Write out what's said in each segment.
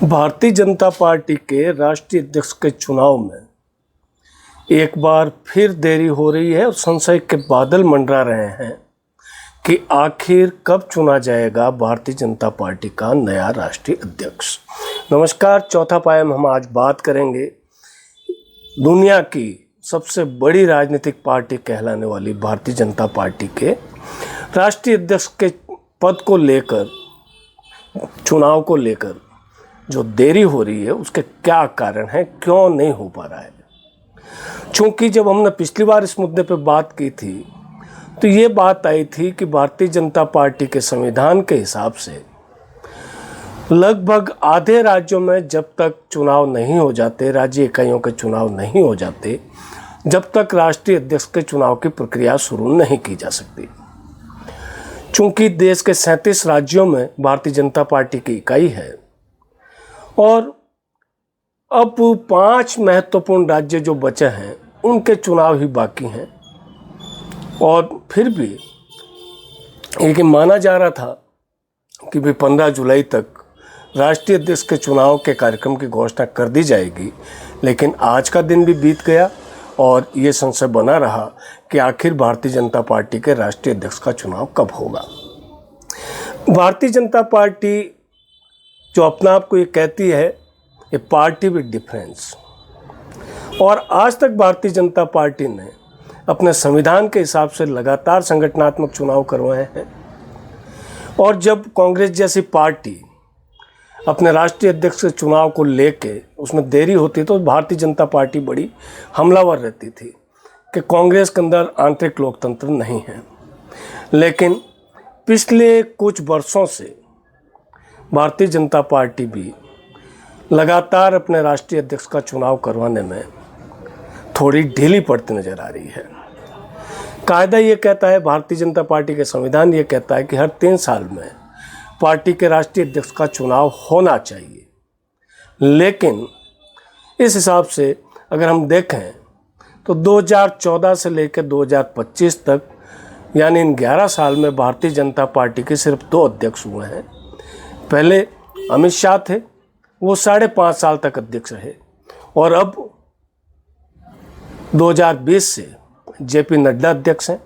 Bharatiya Janata party के राष्ट्रीय अध्यक्ष के चुनाव में एक बार फिर देरी हो रही है और संशय के बादल मंडरा रहे हैं कि आखिर कब चुना जाएगा भारतीय जनता पार्टी का नया राष्ट्रीय अध्यक्ष। नमस्कार, चौथा पाया में हम आज बात करेंगे दुनिया की सबसे बड़ी राजनीतिक पार्टी कहलाने वाली भारतीय जनता पार्टी के राष्ट्रीय अध्यक्ष के पद को लेकर, चुनाव को लेकर जो देरी हो रही है उसके क्या कारण है, क्यों नहीं हो पा रहा है। चूँकि जब हमने पिछली बार इस मुद्दे पर बात की थी तो ये बात आई थी कि भारतीय जनता पार्टी के संविधान के हिसाब से लगभग आधे राज्यों में जब तक चुनाव नहीं हो जाते, राज्य इकाइयों के चुनाव नहीं हो जाते, जब तक राष्ट्रीय अध्यक्ष के चुनाव की प्रक्रिया शुरू नहीं की जा सकती। चूँकि देश के 37 राज्यों में भारतीय जनता पार्टी की इकाई है और अब 5 महत्वपूर्ण राज्य जो बचे हैं उनके चुनाव ही बाकी हैं, और फिर भी ये माना जा रहा था कि भाई 15 जुलाई तक राष्ट्रीय अध्यक्ष के चुनाव के कार्यक्रम की घोषणा कर दी जाएगी। लेकिन आज का दिन भी बीत गया और ये संशय बना रहा कि आखिर भारतीय जनता पार्टी के राष्ट्रीय अध्यक्ष का चुनाव कब होगा। भारतीय जनता पार्टी जो अपना आप को ये कहती है ए पार्टी विद डिफरेंस, और आज तक भारतीय जनता पार्टी ने अपने संविधान के हिसाब से लगातार संगठनात्मक चुनाव करवाए हैं। और जब कांग्रेस जैसी पार्टी अपने राष्ट्रीय अध्यक्ष के चुनाव को लेके उसमें देरी होती तो भारतीय जनता पार्टी बड़ी हमलावर रहती थी कि कांग्रेस के अंदर आंतरिक लोकतंत्र नहीं है। लेकिन पिछले कुछ वर्षों से भारतीय जनता पार्टी भी लगातार अपने राष्ट्रीय अध्यक्ष का चुनाव करवाने में थोड़ी ढीली पड़ती नजर आ रही है। कायदा ये कहता है, भारतीय जनता पार्टी के संविधान ये कहता है कि हर 3 साल में पार्टी के राष्ट्रीय अध्यक्ष का चुनाव होना चाहिए। लेकिन इस हिसाब से अगर हम देखें तो 2014 से लेकर 2025 तक यानी इन 11 साल में भारतीय जनता पार्टी के सिर्फ 2 अध्यक्ष हुए हैं। पहले अमित शाह थे, वो 5.5 साल तक अध्यक्ष रहे, और अब 2020 से जेपी नड्डा अध्यक्ष हैं।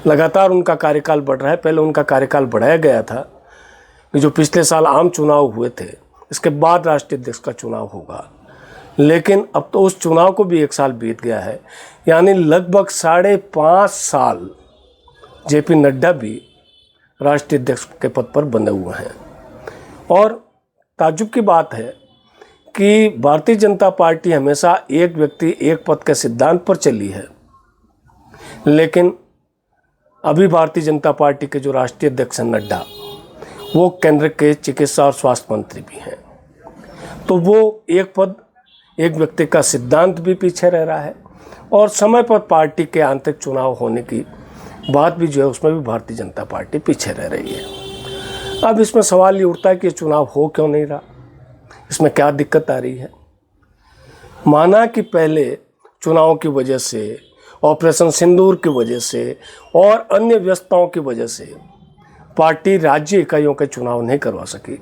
लगातार उनका कार्यकाल बढ़ रहा है। पहले उनका कार्यकाल बढ़ाया गया था कि जो पिछले साल आम चुनाव हुए थे इसके बाद राष्ट्रीय अध्यक्ष का चुनाव होगा, लेकिन अब तो उस चुनाव को भी 1 साल बीत गया है, यानी लगभग 5.5 साल जेपी नड्डा भी राष्ट्रीय अध्यक्ष के पद पर बने हुए हैं। और ताज्जुब की बात है कि भारतीय जनता पार्टी हमेशा एक व्यक्ति एक पद के सिद्धांत पर चली है, लेकिन अभी भारतीय जनता पार्टी के जो राष्ट्रीय अध्यक्ष हैं नड्डा, वो केंद्र के चिकित्सा और स्वास्थ्य मंत्री भी हैं। तो वो एक पद एक व्यक्ति का सिद्धांत भी पीछे रह रहा है, और समय पर पार्टी के आंतरिक चुनाव होने की बात भी जो है उसमें भी भारतीय जनता पार्टी पीछे रह रही है। अब इसमें सवाल ये उठता है कि चुनाव हो क्यों नहीं रहा, इसमें क्या दिक्कत आ रही है। माना कि पहले चुनाव की वजह से, ऑपरेशन सिंदूर की वजह से और अन्य व्यस्तताओं की वजह से पार्टी राज्य इकाइयों के चुनाव नहीं करवा सकी,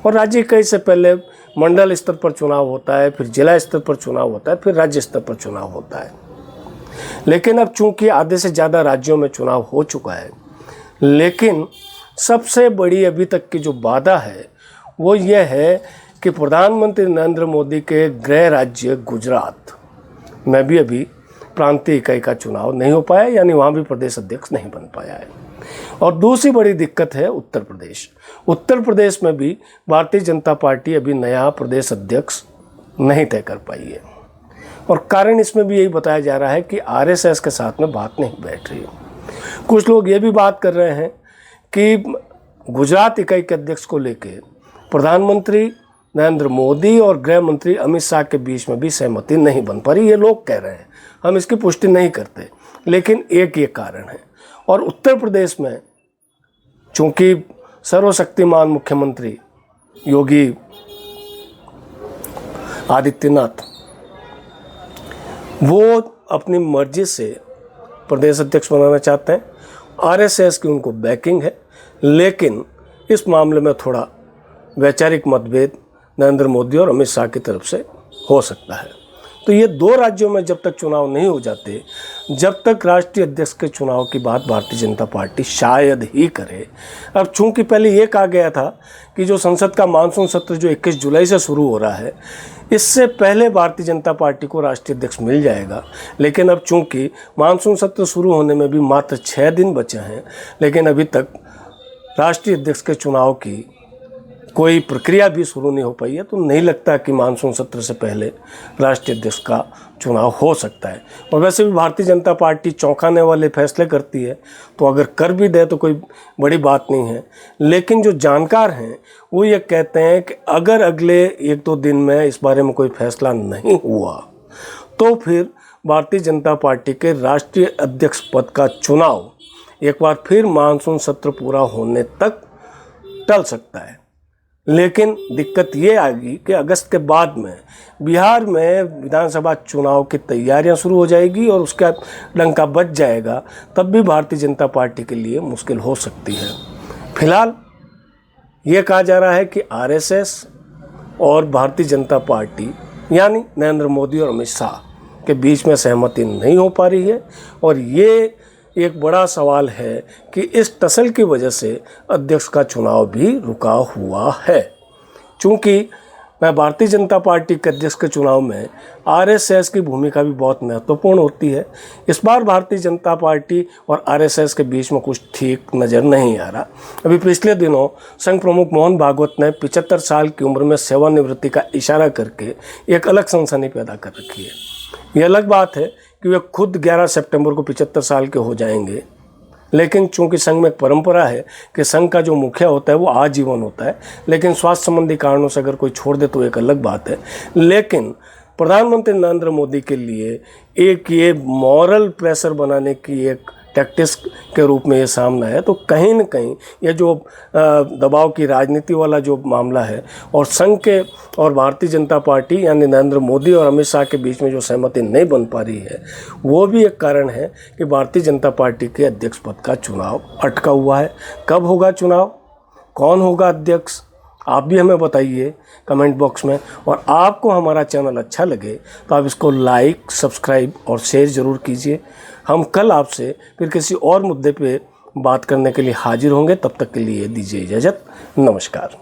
और राज्य इकाई से पहले मंडल स्तर पर चुनाव होता है, फिर जिला स्तर पर चुनाव होता है, फिर राज्य स्तर पर चुनाव होता है। लेकिन अब चूंकि आधे से ज़्यादा राज्यों में चुनाव हो चुका है, लेकिन सबसे बड़ी अभी तक की जो बाधा है वो ये है कि प्रधानमंत्री नरेंद्र मोदी के गृह राज्य गुजरात में भी अभी प्रांतीय इकाई का चुनाव नहीं हो पाया, यानी वहाँ भी प्रदेश अध्यक्ष नहीं बन पाया है। और दूसरी बड़ी दिक्कत है उत्तर प्रदेश। उत्तर प्रदेश में भी भारतीय जनता पार्टी अभी नया प्रदेश अध्यक्ष नहीं तय कर पाई है, और कारण इसमें भी यही बताया जा रहा है कि आरएसएस के साथ में बात नहीं बैठ रही है। कुछ लोग ये भी बात कर रहे हैं कि गुजरात इकाई के अध्यक्ष को लेकर प्रधानमंत्री नरेंद्र मोदी और गृह मंत्री अमित शाह के बीच में भी सहमति नहीं बन पा रही। ये लोग कह रहे हैं, हम इसकी पुष्टि नहीं करते, लेकिन एक ये कारण है। और उत्तर प्रदेश में चूँकि सर्वशक्तिमान मुख्यमंत्री योगी आदित्यनाथ वो अपनी मर्जी से प्रदेश अध्यक्ष बनाना चाहते हैं, आरएसएस की उनको बैकिंग है, लेकिन इस मामले में थोड़ा वैचारिक मतभेद नरेंद्र मोदी और अमित शाह की तरफ से हो सकता है। तो ये 2 राज्यों में जब तक चुनाव नहीं हो जाते, जब तक राष्ट्रीय अध्यक्ष के चुनाव की बात भारतीय जनता पार्टी शायद ही करे। अब चूंकि पहले ये कहा गया था कि जो संसद का मानसून सत्र जो 21 जुलाई से शुरू हो रहा है, इससे पहले भारतीय जनता पार्टी को राष्ट्रीय अध्यक्ष मिल जाएगा, लेकिन अब चूंकि मानसून सत्र शुरू होने में भी मात्र 6 दिन बचे हैं, लेकिन अभी तक राष्ट्रीय अध्यक्ष के चुनाव की कोई प्रक्रिया भी शुरू नहीं हो पाई है, तो नहीं लगता कि मानसून सत्र से पहले राष्ट्रीय अध्यक्ष का चुनाव हो सकता है। और वैसे भी भारतीय जनता पार्टी चौंकाने वाले फैसले करती है, तो अगर कर भी दे तो कोई बड़ी बात नहीं है। लेकिन जो जानकार हैं वो ये कहते हैं कि अगर अगले 1-2 दिन में इस बारे में कोई फैसला नहीं हुआ तो फिर भारतीय जनता पार्टी के राष्ट्रीय अध्यक्ष पद का चुनाव एक बार फिर मानसून सत्र पूरा होने तक टल सकता है। लेकिन दिक्कत ये आएगी कि अगस्त के बाद में बिहार में विधानसभा चुनाव की तैयारियां शुरू हो जाएगी और उसका डंका बज जाएगा, तब भी भारतीय जनता पार्टी के लिए मुश्किल हो सकती है। फिलहाल ये कहा जा रहा है कि आरएसएस और भारतीय जनता पार्टी यानी नरेंद्र मोदी और अमित शाह के बीच में सहमति नहीं हो पा रही है, और ये एक बड़ा सवाल है कि इस टसल की वजह से अध्यक्ष का चुनाव भी रुका हुआ है। चूँकि भारतीय जनता पार्टी के अध्यक्ष के चुनाव में आरएसएस की भूमिका भी बहुत महत्वपूर्ण होती है। इस बार भारतीय जनता पार्टी और आरएसएस के बीच में कुछ ठीक नज़र नहीं आ रहा। अभी पिछले दिनों संघ प्रमुख मोहन भागवत ने 75 साल की उम्र में सेवानिवृत्ति का इशारा करके एक अलग सनसनी पैदा कर रखी है। ये अलग बात है कि वे खुद 11 सितंबर को 75 साल के हो जाएंगे, लेकिन चूंकि संघ में एक परंपरा है कि संघ का जो मुखिया होता है वो आजीवन होता है, लेकिन स्वास्थ्य संबंधी कारणों से अगर कोई छोड़ दे तो एक अलग बात है। लेकिन प्रधानमंत्री नरेंद्र मोदी के लिए एक ये मॉरल प्रेशर बनाने की एक टैक्टिक्स के रूप में ये सामना है। तो कहीं न कहीं ये जो दबाव की राजनीति वाला जो मामला है और संघ के और भारतीय जनता पार्टी यानी नरेंद्र मोदी और अमित शाह के बीच में जो सहमति नहीं बन पा रही है, वो भी एक कारण है कि भारतीय जनता पार्टी के अध्यक्ष पद का चुनाव अटका हुआ है। कब होगा चुनाव, कौन होगा अध्यक्ष, आप भी हमें बताइए कमेंट बॉक्स में। और आपको हमारा चैनल अच्छा लगे तो आप इसको लाइक, सब्सक्राइब और शेयर ज़रूर कीजिए। हम कल आपसे फिर किसी और मुद्दे पे बात करने के लिए हाजिर होंगे। तब तक के लिए दीजिए इजाज़त। नमस्कार।